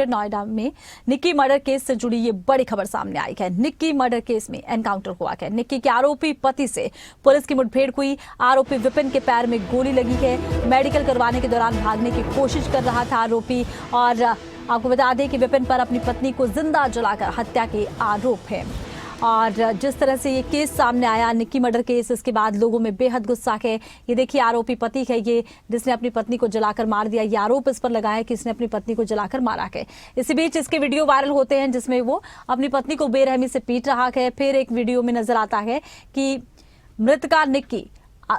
नोएडा में Nikki murder case से जुड़ी ये बड़ी खबर सामने आई है। निक्की मर्डर केस में एनकाउंटर हुआ है। निक्की के आरोपी पति से पुलिस की मुठभेड़ हुई। आरोपी विपिन के पैर में गोली लगी है। मेडिकल करवाने के दौरान भागने की कोशिश कर रहा था आरोपी। और आपको बता दें कि विपिन पर अपनी पत्नी को जिंदा जलाकर हत्या के आरोप है। और जिस तरह से ये केस सामने आया, निक्की मर्डर केस, इसके बाद लोगों में बेहद गुस्सा है। ये देखिए, आरोपी पति है ये, जिसने अपनी पत्नी को जलाकर मार दिया। ये आरोप इस पर लगाया है कि इसने अपनी पत्नी को जलाकर मारा है। इसी बीच इसके वीडियो वायरल होते हैं जिसमें वो अपनी पत्नी को बेरहमी से पीट रहा है। फिर एक वीडियो में नजर आता है कि मृतका निक्की,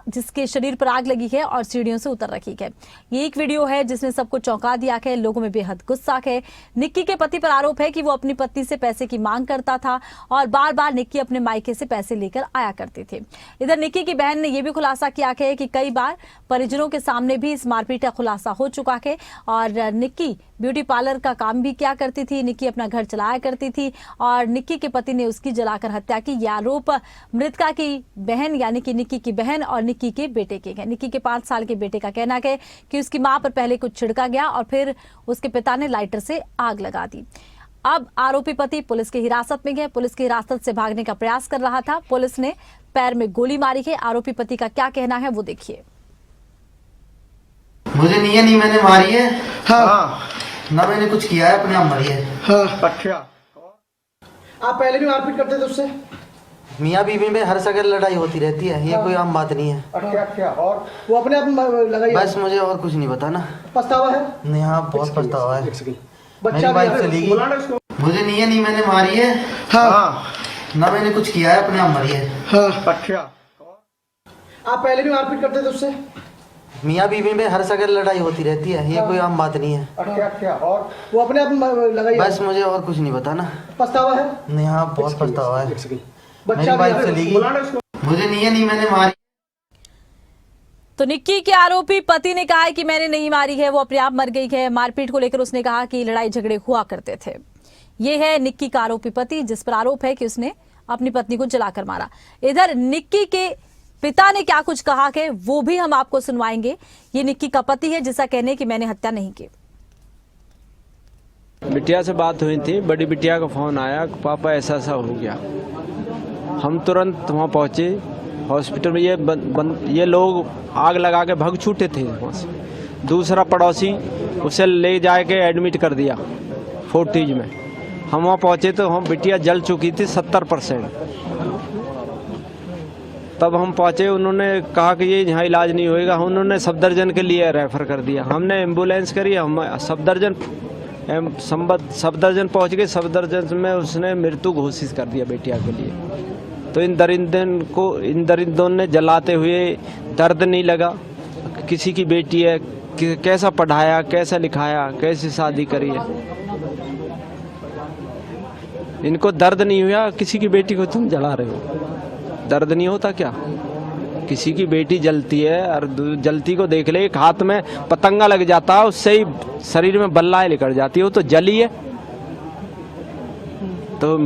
जिसके शरीर पर आग लगी है और सीढ़ियों से उतर रखी है। ये एक वीडियो है जिसने सबको चौंका दिया है। लोगों में बेहद गुस्सा है। निक्की के पति पर आरोप है कि वो अपनी पत्नी से पैसे की मांग करता था और बार बार निक्की अपने मायके से पैसे लेकर आया करती थी। इधर निक्की की बहन ने यह भी खुलासा किया है कि कई बार परिजनों के सामने भी इस मारपीट का खुलासा हो चुका है। और निक्की ब्यूटी पार्लर का काम भी किया करती थी। निक्की अपना घर चलाया करती थी और निक्की के पति ने उसकी जलाकर हत्या की। यह आरोप मृतका की बहन यानी कि निक्की की बहन और निक्की के बेटे के है। निक्की के 5 साल के बेटे का कहना है कि उसकी मां पर पहले कुछ छिड़का गया और फिर उसके पिता ने लाइटर से आग लगा दी। अब आरोपी पति पुलिस की हिरासत में है। पुलिस की हिरासत से भागने का प्रयास कर रहा था। पुलिस ने पैर में गोली मारी है। आरोपी पति का क्या कहना है वो देखिए। मुझे नहीं मैंने मारी है। हाँ। ना मैंने कुछ किया है, अपने आप मरी है। हाँ। अच्छा, आप पहले भी मारपीट करते थे उससे? मियाँ बीवी में हर जगह लड़ाई होती रहती है, ये कोई आम बात नहीं है। अच्छा, और वो अपने आप लगाई? बस मुझे और कुछ नहीं पता ना। पछतावा है? नहीं, हाँ बहुत पछतावा है। बच्चा बाइक चली गई। मुझे नहीं मैंने मारी है। हाँ। ना मैंने कुछ किया है, अपने आप मरी है। हाँ। अच्छा, आप पहले भी मारपीट करते थे उससे? मियाँ बीवी में हर जगह लड़ाई होती रहती है, ये कोई आम बात नहीं है। अच्छा, और वो अपने आप लगाई? बस मुझे और कुछ नहीं पता ना। पछतावा है? नहीं, हाँ बहुत पछतावा है। बच्चा बाइक चली गई। मुझे नहीं मैंने मारी। तो निक्की के आरोपी पति ने कहा है कि मैंने नहीं मारी है, वो अपने आप मर गई है। मारपीट को लेकर उसने कहा कि लड़ाई झगड़े हुआ करते थे। ये है निक्की का आरोपी पति, जिस पर आरोप है कि उसने अपनी पत्नी को जलाकर मारा। इधर निक्की के पिता ने क्या कुछ कहा है वो भी हम आपको सुनवाएंगे। ये निक्की का पति है जिसका कहने कि मैंने हत्या नहीं की। बिटिया से बात हुई थी, बड़ी बिटिया का फोन आया, पापा ऐसा ऐसा हो गया। हम तुरंत वहाँ पहुँचे हॉस्पिटल में। ये लोग आग लगा के भाग छूटे थे वहाँ से। दूसरा पड़ोसी उसे ले जाके एडमिट कर दिया फोर्टिज में। हम वहाँ पहुँचे तो हम बिटिया जल चुकी थी 70%। तब हम पहुँचे, उन्होंने कहा कि ये यहाँ इलाज नहीं होएगा। उन्होंने सफदरजंग के लिए रेफ़र कर दिया। हमने एम्बुलेंस करी, हम सफदरजंग पहुँच गए। सफदरजंग में उसने मृत्यु घोषित कर दिया बेटिया के लिए। तो इन दरिंदों ने जलाते हुए दर्द नहीं लगा। किसी की बेटी है, कैसा पढ़ाया, कैसा लिखाया, कैसी शादी करी है। इनको दर्द नहीं हुआ, किसी की बेटी को तुम जला रहे हो। दर्द नहीं होता क्या? किसी की बेटी जलती है और जलती को देख ले, एक हाथ में पतंगा लग जाता है, उससे ही शरीर में बल्लाएं निकल जाती है। वो तो जली है। तो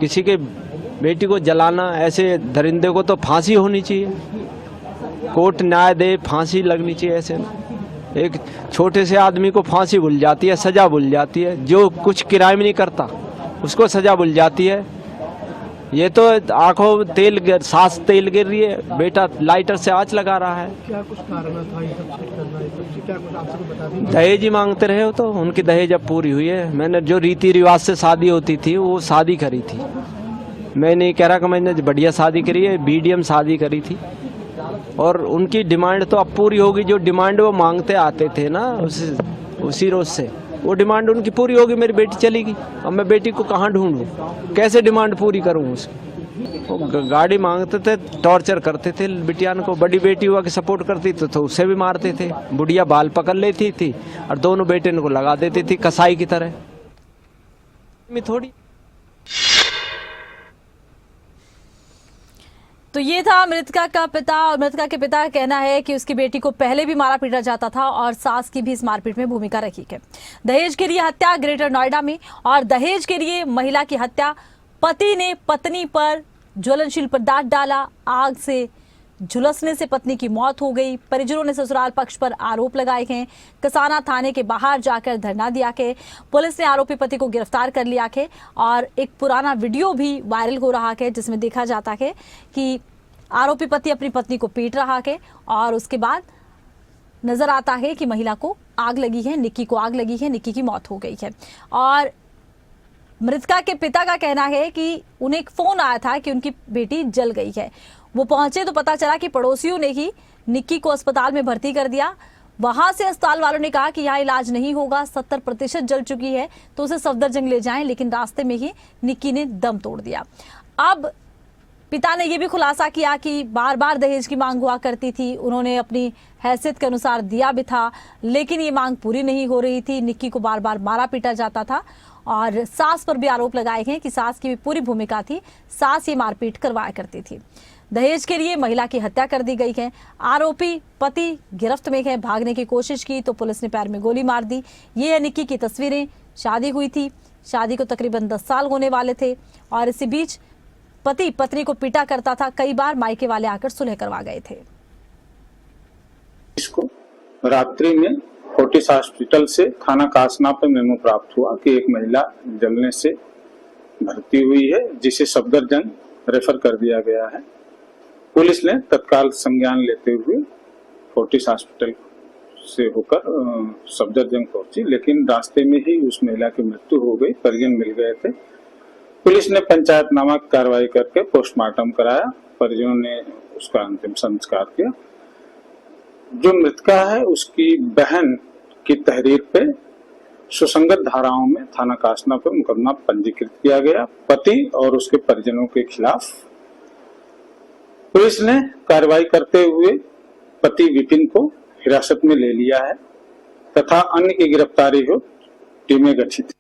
किसी के बेटी को जलाना, ऐसे दरिंदे को तो फांसी होनी चाहिए। कोर्ट न्याय दे, फांसी लगनी चाहिए। ऐसे एक छोटे से आदमी को फांसी भूल जाती है, सजा भूल जाती है। जो कुछ क्राइम नहीं करता उसको सजा भूल जाती है। ये तो आंखों सांस तेल गिर रही है, बेटा लाइटर से आंच लगा रहा है। क्या कुछ कारण था ये सब करना है? क्या कुछ आप सबको बता दें? दहेज ही मांगते रहे हो। तो उनकी दहेज अब पूरी हुई है। मैंने जो रीति रिवाज से शादी होती थी वो शादी करी थी। मैं नहीं कह रहा कि मैंने बढ़िया शादी करी है, मीडियम शादी करी थी। और उनकी डिमांड तो अब पूरी होगी। जो डिमांड वो मांगते आते थे ना उसी रोज से, वो डिमांड उनकी पूरी होगी। मेरी बेटी चलेगी। अब मैं बेटी को कहाँ ढूंढूं, कैसे डिमांड पूरी करूं उसकी? वो गाड़ी मांगते थे, टॉर्चर करते थे बिटियान को। बड़ी बेटी हुआ कि सपोर्ट करती तो उससे भी मारते थे। बुढ़िया बाल पकड़ लेती थी और दोनों बेटे को लगा देती थी कसाई की तरह। थोड़ी तो ये था मृतका का पिता। और मृतका के पिता का कहना है कि उसकी बेटी को पहले भी मारा पीटा जाता था और सास की भी इस मारपीट में भूमिका रही है। दहेज के लिए हत्या ग्रेटर नोएडा में, और दहेज के लिए महिला की हत्या। पति ने पत्नी पर ज्वलनशील पदार्थ डाला, आग से झुलसने से पत्नी की मौत हो गई। परिजनों ने ससुराल पक्ष पर आरोप लगाए हैं। कसाना थाने के बाहर जाकर धरना दिया के पुलिस ने आरोपी पति को गिरफ्तार कर लिया है और एक पुराना वीडियो भी वायरल हो रहा है जिसमें देखा जाता है कि आरोपी पति अपनी पत्नी को पीट रहा है और उसके बाद नजर आता है कि महिला को आग लगी है, निक्की को आग लगी है, निक्की की मौत हो गई है। और मृतका के पिता का कहना है कि उन्हें एक फोन आया था कि उनकी बेटी जल गई है। वो पहुंचे तो पता चला कि पड़ोसियों ने ही निक्की को अस्पताल में भर्ती कर दिया। वहां से अस्पताल वालों ने कहा कि यहाँ इलाज नहीं होगा, 70% जल चुकी है तो उसे सफदरजंग ले जाएं, लेकिन रास्ते में ही निक्की ने दम तोड़ दिया। अब पिता ने यह भी खुलासा किया कि बार बार दहेज की मांग हुआ करती थी, उन्होंने अपनी हैसियत के अनुसार दिया भी था, लेकिन ये मांग पूरी नहीं हो रही थी। निक्की को बार बार मारा पीटा जाता था और सास पर भी आरोप लगाए हैं कि सास की भी पूरी भूमिका थी, सास ये मारपीट करवाया करती थी। दहेज के लिए महिला की हत्या कर दी गई है। आरोपी पति गिरफ्त में है। भागने की कोशिश की तो पुलिस ने पैर में गोली मार दी। ये है निक्की की तस्वीरें। शादी हुई थी, शादी को तकरीबन 10 साल होने वाले थे और इसी बीच पति पत्नी को पीटा करता था। कई बार मायके वाले आकर सुलह करवा गए थे। इसको रात्रि में फोर्टिस हॉस्पिटल से थाना कासना पे मेमो प्राप्त हुआ कि एक महिला जलने से भर्ती हुई है, जिसे सफदरजंग रेफर कर दिया गया है। पुलिस ने तत्काल संज्ञान लेते हुए फोर्टिस हॉस्पिटल से होकर सफदरजंग पहुंची, लेकिन रास्ते में ही उस महिला की मृत्यु हो गई। परिजन मिल गए थे। पुलिस ने पंचायतनामा कार्रवाई करके पोस्टमार्टम कराया। परिजनों ने उसका अंतिम संस्कार किया। जो मृतका है उसकी बहन की तहरीर पे सुसंगत धाराओं में थाना कासना पर मुकदमा पंजीकृत किया गया। पति और उसके परिजनों के खिलाफ पुलिस ने कार्रवाई करते हुए पति विपिन को हिरासत में ले लिया है तथा अन्य की गिरफ्तारी हो टीमें गठित।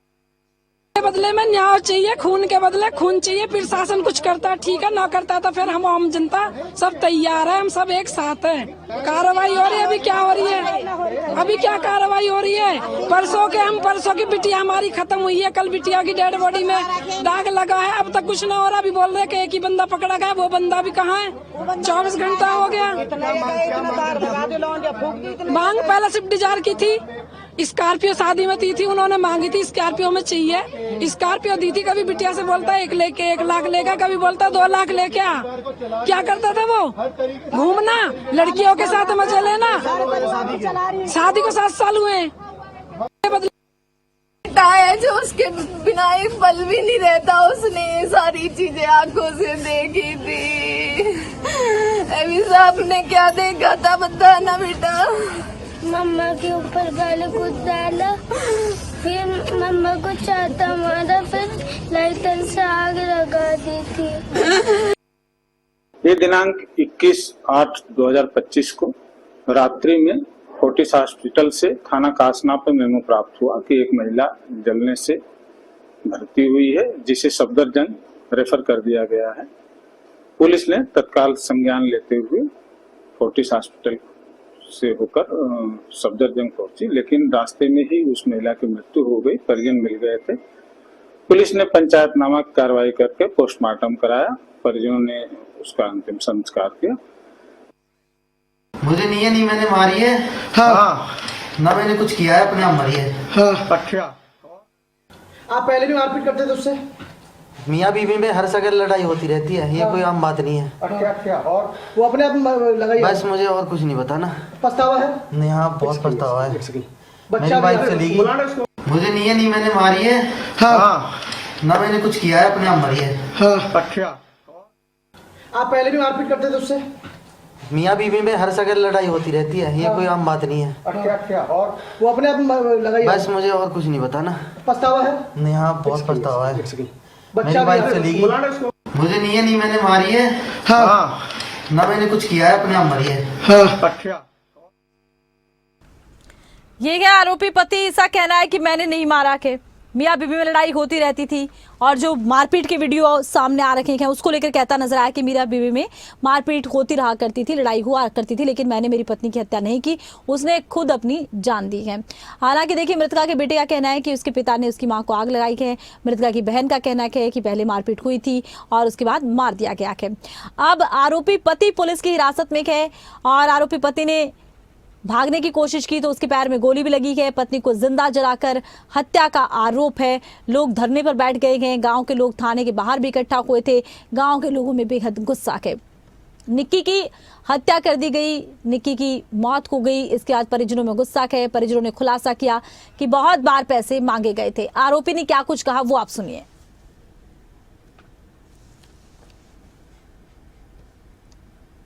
बदले में न्याय चाहिए, खून के बदले खून चाहिए। फिर शासन कुछ करता ठीक है, ना करता तो फिर हम आम जनता सब तैयार है, हम सब एक साथ हैं। कार्रवाई हो रही है। अभी क्या हो रही है? अभी क्या कार्रवाई हो रही है? परसों की बिटिया हमारी खत्म हुई है। कल बिटिया की डेड बॉडी में दाग लगा है। अब तक कुछ ना हो रहा। अभी बोल रहे कि एक ही बंदा पकड़ा गया, वो बंदा भी कहाँ है? 24 घंटा हो गया। मांग पहले सिर्फ डिजायर की थी। स्कॉर्पियो शादी में थी, उन्होंने मांगी थी स्कॉर्पियो में चाहिए। स्कॉर्पियो दी थी। कभी बिटिया से बोलता है 1 लाख लेगा, कभी बोलता 2 लाख लेके आ। क्या करता था वो? घूमना, लड़कियों के साथ मजे लेना। शादी को 7 साल हुए। है जो उसके बिना एक पल भी नहीं रहता। उसने ये सारी चीजें आंखों से देखी थी। अभी साहब ने क्या देखा था बताना बेटा। मम्मा के ऊपर गाली कुछ डाला, फिर मम्मा को चाहता मारा, फिर लाइटर से आग लगा दी थी। ये दिनांक 21/8/2025 को रात्रि में फोर्टिस हॉस्पिटल से थाना कासना पे मेमो प्राप्त हुआ कि एक महिला जलने से भर्ती हुई है, जिसे सफदरजंग रेफर कर दिया गया है। पुलिस ने तत्काल संज्ञान लेते हुए फोर्टिस हॉस्पिटल से होकर सफदरजंग पहुंची, लेकिन रास्ते में ही उस महिला की मृत्यु हो गई। परिजन मिल गए थे। पुलिस ने पंचायतनामा कार्रवाई करके पोस्टमार्टम कराया। परिजनों ने उसका अंतिम संस्कार किया। मुझे नहीं मैंने मारी है। हाँ। ना मैंने कुछ किया है, अपने आप मरी है। हाँ। अच्छा, आप पहले भी मारपीट करते थे उससे? मियाँ बीवी में हर जगह लड़ाई होती रहती है, ये कोई आम बात नहीं है। अच्छा, और वो अपने आप लगाई? बस मुझे और कुछ नहीं पता ना। पछतावा है? नहीं, हाँ बहुत पछतावा है। बच्चा बाइक चली गई। मुझे नहीं मैंने मारी है। हाँ। ना मैंने कुछ किया है, अपने आप मरी है। हाँ। अच्छा, आप पहले भी मारपीट करते थे उससे? मियाँ बीवी में हर जगह लड़ाई होती रहती है, ये कोई आम बात नहीं है। अच्छा, और वो अपने आप लगाई? बस मुझे और कुछ नहीं पता ना। पछतावा है? नहीं, हाँ बहुत पछतावा है। बच्चा बाइक चली गई। मुझे नहीं मैंने मारी है। हाँ। ना मैंने कुछ किया है, अपने आप मरी है। हाँ। अच्छा, ये है आरोपी पति। इसका कहना है कि मैंने नहीं मारा के मियां बीवी में लड़ाई होती रहती थी और जो मारपीट के वीडियो सामने आ रखे हैं उसको लेकर कहता नजर आया कि मियां बीवी में मारपीट होती रहा करती थी, लड़ाई हुआ करती थी, लेकिन मैंने मेरी पत्नी की हत्या नहीं की, उसने खुद अपनी जान दी है। हालांकि देखिए, मृतका के बेटे का कहना है कि उसके पिता ने उसकी मां को आग लगाई है। मृतका की बहन का कहना है कि पहले मारपीट हुई थी और उसके बाद मार दिया गया है। अब आरोपी पति पुलिस की हिरासत में है और आरोपी पति ने भागने की कोशिश की तो उसके पैर में गोली भी लगी है। पत्नी को जिंदा जलाकर हत्या का आरोप है। लोग धरने पर बैठ गए हैं। गांव के लोग थाने के बाहर भी इकट्ठा हुए थे। गांव के लोगों में बेहद गुस्सा है। निक्की की हत्या कर दी गई, निक्की की मौत हो गई। इसके बाद परिजनों में गुस्सा है। परिजनों ने खुलासा किया कि बहुत बार पैसे मांगे गए थे। आरोपी ने क्या कुछ कहा वो आप सुनिए।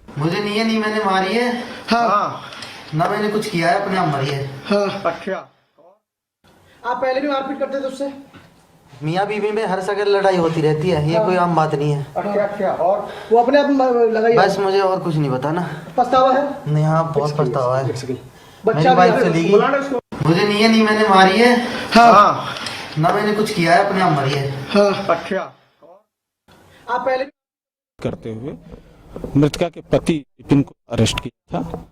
मुझे नहीं मैंने मारी है। हाँ ना मैंने कुछ किया है, अपने आप मरी है। हाँ। अच्छा, आप पहले भी मारपीट करते थे उससे? मियाँ बीवी में हर जगह लड़ाई होती रहती है, ये कोई आम बात नहीं है। अच्छा, और वो अपने आप लगाई? बस मुझे और कुछ नहीं पता ना। पछतावा है? नहीं, हाँ बहुत पछतावा है। बच्चा वाइफ चली गई। मुझे नहीं मैंने मारी है। हाँ। ना मैंने कुछ किया है, अपने आप मरी है। हाँ। अच्छा, आप पहले करते हुए मृतका के पति विपिन को अरेस्ट किया था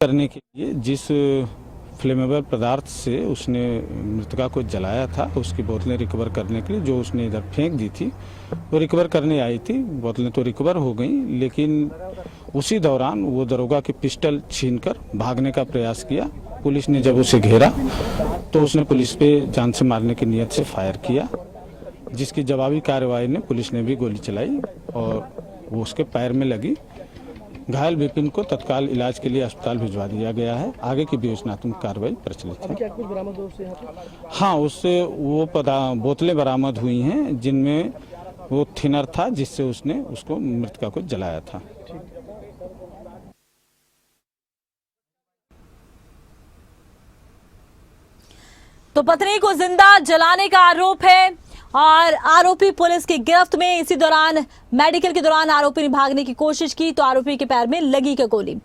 करने के लिए। जिस फ्लेमेबल पदार्थ से उसने मृतका को जलाया था उसकी बोतलें रिकवर करने के लिए जो उसने इधर फेंक दी थी वो रिकवर करने आई थी। बोतलें तो रिकवर हो गई, लेकिन उसी दौरान वो दरोगा की पिस्टल छीनकर भागने का प्रयास किया। पुलिस ने जब उसे घेरा तो उसने पुलिस पे जान से मारने की नीयत से फायर किया, जिसकी जवाबी कार्रवाई में पुलिस ने भी गोली चलाई और वो उसके पैर में लगी। घायल विपिन को तत्काल इलाज के लिए अस्पताल भिजवा दिया गया है। आगे की विवेचनात्मक कार्रवाई प्रचलित है। क्या कुछ बरामद हुआ उससे यहाँ पे? हाँ, उससे वो बोतलें बरामद हुई हैं जिनमें वो थिनर था जिससे उसने उसको मृतका को जलाया था। तो पत्नी को जिंदा जलाने का आरोप है और आरोपी पुलिस की गिरफ्त में। इसी दौरान मेडिकल के दौरान आरोपी ने भागने की कोशिश की तो आरोपी के पैर में लगी क्या गोली।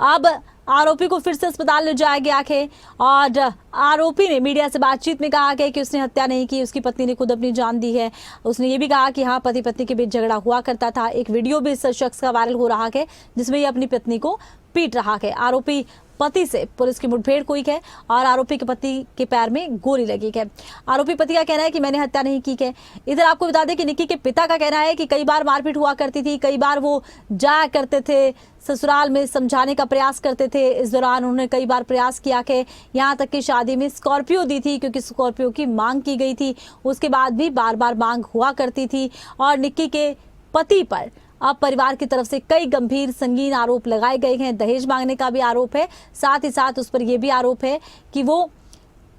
अब आरोपी को फिर से अस्पताल ले जाया गया है और आरोपी ने मीडिया से बातचीत में कहा कि उसने हत्या नहीं की, उसकी पत्नी ने खुद अपनी जान दी है। उसने ये भी कहा कि हाँ, पति पत्नी के बीच झगड़ा हुआ करता था। एक वीडियो भी इस शख्स का वायरल हो रहा है जिसमें ये अपनी पत्नी को पीट रहा है। आरोपी पति से पुलिस की मुठभेड़ हुई है और आरोपी के पति के पैर में गोली लगी है। आरोपी पति का कहना है कि मैंने हत्या नहीं की है। इधर आपको बता दें कि निक्की के पिता का कहना है कि कई बार मारपीट हुआ करती थी, कई बार वो जाया करते थे ससुराल में, समझाने का प्रयास करते थे। इस दौरान उन्होंने कई बार प्रयास किया कि यहाँ तक कि शादी में स्कॉर्पियो दी थी क्योंकि स्कॉर्पियो की मांग की गई थी। उसके बाद भी बार बार मांग हुआ करती थी और निक्की के पति पर अब परिवार की तरफ से कई गंभीर संगीन आरोप लगाए गए हैं। दहेज मांगने का भी आरोप है, साथ ही साथ उस पर यह भी आरोप है कि वो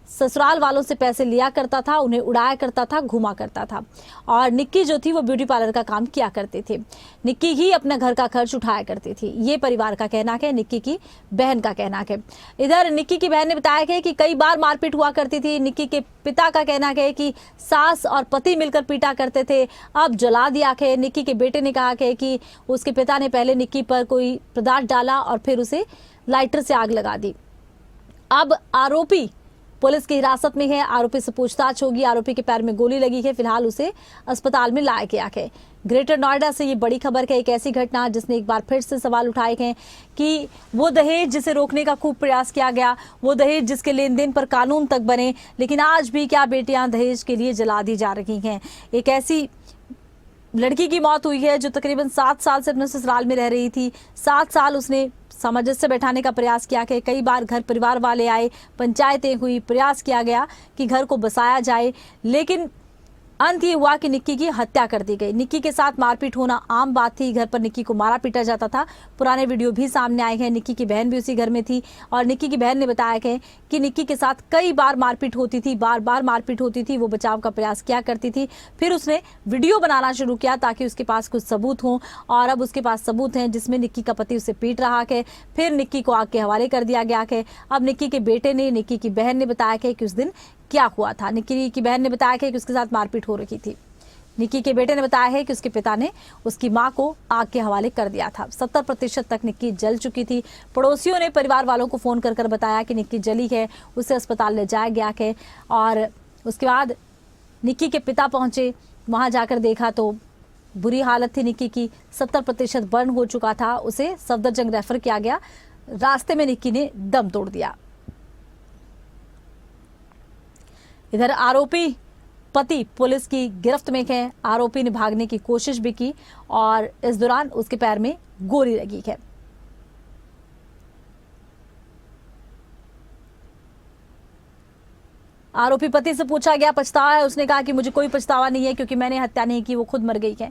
ससुराल वालों से पैसे लिया करता था, उन्हें उड़ाया करता था, घुमा करता था। और निक्की जो थी वो ब्यूटी पार्लर का काम किया करती थी। निक्की ही अपना घर का खर्च उठाया करती थी, ये परिवार का कहना है, निक्की की बहन का कहना है। इधर निक्की की बहन ने बताया है कि कई बार मारपीट हुआ करती थी। निक्की के पिता का कहना है कि सास और पति मिलकर पीटा करते थे, अब जला दिया है। निक्की के बेटे ने कहा है कि उसके पिता ने पहले निक्की पर कोई पदार्थ डाला और फिर उसे लाइटर से आग लगा दी। अब आरोपी पुलिस की हिरासत में है, आरोपी से पूछताछ होगी। आरोपी के पैर में गोली लगी है, फिलहाल उसे अस्पताल में लाया गया है। ग्रेटर नोएडा से ये बड़ी खबर है, एक ऐसी घटना जिसने एक बार फिर से सवाल उठाए हैं कि वो दहेज जिसे रोकने का खूब प्रयास किया गया, वो दहेज जिसके लेन देन पर कानून तक बने, लेकिन आज भी क्या बेटियां दहेज के लिए जला दी जा रही हैं। एक ऐसी लड़की की मौत हुई है जो तकरीबन 7 साल से अपने ससुराल में रह रही थी। 7 साल उसने सामंजस्य बैठाने का प्रयास किया कि कई बार घर परिवार वाले आए, पंचायतें हुई, प्रयास किया गया कि घर को बसाया जाए, लेकिन अंत ये हुआ कि निक्की की हत्या कर दी गई। निक्की के साथ मारपीट होना आम बात थी, घर पर निक्की को मारा पीटा जाता था। पुराने वीडियो भी सामने आए हैं। निक्की की बहन भी उसी घर में थी और निक्की की बहन ने बताया है कि निक्की के साथ कई बार मारपीट होती थी, बार बार मारपीट होती थी। वो बचाव का प्रयास किया करती थी, फिर उसने वीडियो बनाना शुरू किया ताकि उसके पास कुछ सबूत हों और अब उसके पास सबूत हैं जिसमें निक्की का पति उसे पीट रहा है। फिर निक्की को आग के हवाले कर दिया गया है। अब निक्की के बेटे ने, निक्की की बहन ने बताया है कि उस दिन क्या हुआ था। निक्की की बहन ने बताया कि उसके साथ मारपीट हो रही थी। निक्की के बेटे ने बताया है कि उसके पिता ने उसकी मां को आग के हवाले कर दिया था। 70% तक निक्की जल चुकी थी। पड़ोसियों ने परिवार वालों को फोन कर बताया कि निक्की जली है, उसे अस्पताल ले जाया गया है। और उसके बाद निक्की के पिता पहुंचे, वहां जाकर देखा तो बुरी हालत थी निक्की की। 70% बर्न हो चुका था। उसे सफदरजंग रेफर किया गया। रास्ते में निक्की ने दम तोड़ दिया। इधर आरोपी पति पुलिस की गिरफ्त में है। आरोपी ने भागने की कोशिश भी की और इस दौरान उसके पैर में गोली लगी है। आरोपी पति से पूछा गया पछतावा है, उसने कहा कि मुझे कोई पछतावा नहीं है क्योंकि मैंने हत्या नहीं की, वो खुद मर गई है।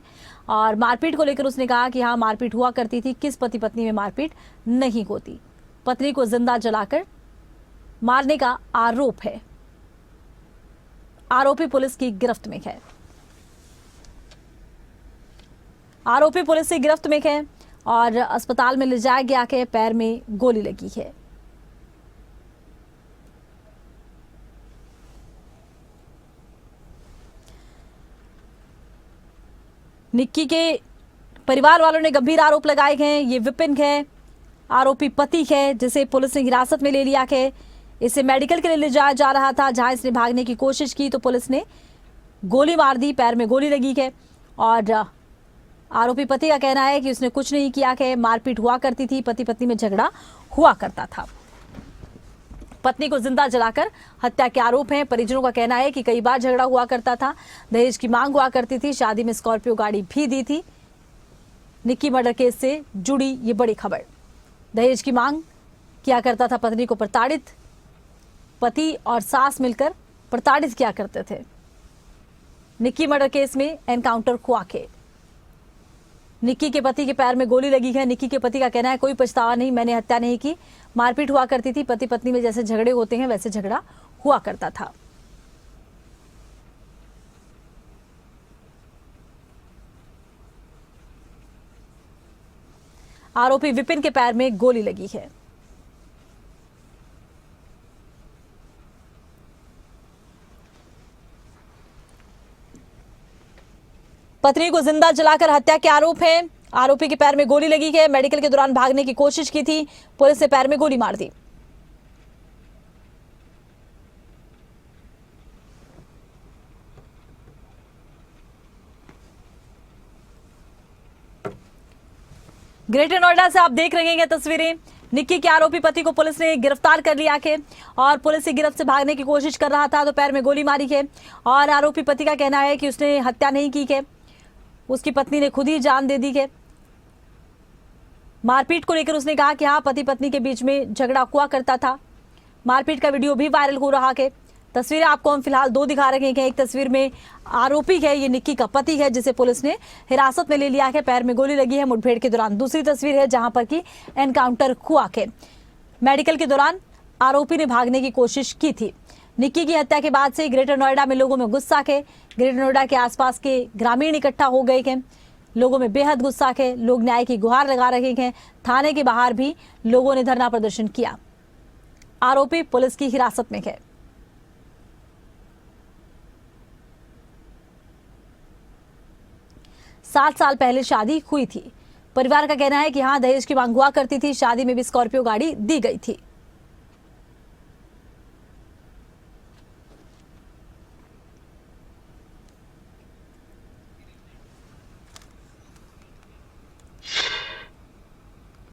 और मारपीट को लेकर उसने कहा कि हाँ मारपीट हुआ करती थी, किस पति पत्नी में मारपीट नहीं होती। पत्नी को जिंदा जलाकर मारने का आरोप है। आरोपी पुलिस की गिरफ्त में है। आरोपी पुलिस की गिरफ्त में है और अस्पताल में ले जाया गया है। पैर में गोली लगी है। निक्की के परिवार वालों ने गंभीर आरोप लगाए हैं। ये विपिन है, आरोपी पति है, जिसे पुलिस ने हिरासत में ले लिया है। इसे मेडिकल के लिए ले जाया जा रहा था, जहां इसने भागने की कोशिश की तो पुलिस ने गोली मार दी, पैर में गोली लगी है। और आरोपी पति का कहना है कि उसने कुछ नहीं किया है, मारपीट हुआ करती थी, पति पत्नी में झगड़ा हुआ करता था। पत्नी को जिंदा जलाकर हत्या के आरोप हैं। परिजनों का कहना है कि कई बार झगड़ा हुआ करता था, दहेज की मांग हुआ करती थी, शादी में स्कॉर्पियो गाड़ी भी दी थी। निक्की मर्डर केस से जुड़ी ये बड़ी खबर। दहेज की मांग किया करता था, पत्नी को प्रताड़ित, पति और सास मिलकर प्रताड़ित किया करते थे। निक्की मर्डर केस में एनकाउंटर हुआ के निक्की के पति के पैर में गोली लगी है। निक्की के पति का कहना है कोई पछतावा नहीं, मैंने हत्या नहीं की, मारपीट हुआ करती थी, पति पत्नी में जैसे झगड़े होते हैं वैसे झगड़ा हुआ करता था। आरोपी विपिन के पैर में गोली लगी है। पत्नी को जिंदा जलाकर हत्या के आरोप हैं। आरोपी के पैर में गोली लगी है। मेडिकल के दौरान भागने की कोशिश की थी, पुलिस ने पैर में गोली मार दी। ग्रेटर नोएडा से आप देख रहे हैं तस्वीरें। निक्की के आरोपी पति को पुलिस ने गिरफ्तार कर लिया है और पुलिस की गिरफ्त से भागने की कोशिश कर रहा था तो पैर में गोली मारी है। और आरोपी पति का कहना है कि उसने हत्या नहीं की है, उसकी पत्नी ने खुद ही जान दे दी है। मारपीट को लेकर उसने कहा कि हाँ पति पत्नी के बीच में झगड़ा हुआ करता था। मारपीट का वीडियो भी वायरल हो रहा है। तस्वीरें आपको हम फिलहाल दो दिखा रहे हैं। एक तस्वीर में आरोपी है, ये निक्की का पति है जिसे पुलिस ने हिरासत में ले लिया है, पैर में गोली लगी है मुठभेड़ के दौरान। दूसरी तस्वीर है जहां पर कि एनकाउंटर हुआ है। मेडिकल के दौरान आरोपी ने भागने की कोशिश की थी। निक्की की हत्या के बाद से ग्रेटर नोएडा में लोगों में गुस्सा है। ग्रेटर नोएडा के आसपास के ग्रामीण इकट्ठा हो गए हैं। लोगों में बेहद गुस्सा है। लोग न्याय की गुहार लगा रहे हैं। थाने के बाहर भी लोगों ने धरना प्रदर्शन किया। आरोपी पुलिस की हिरासत में है। सात साल पहले शादी हुई थी। परिवार का कहना है कि हाँ दहेज की मांग हुआ करती थी, शादी में भी स्कॉर्पियो गाड़ी दी गई थी।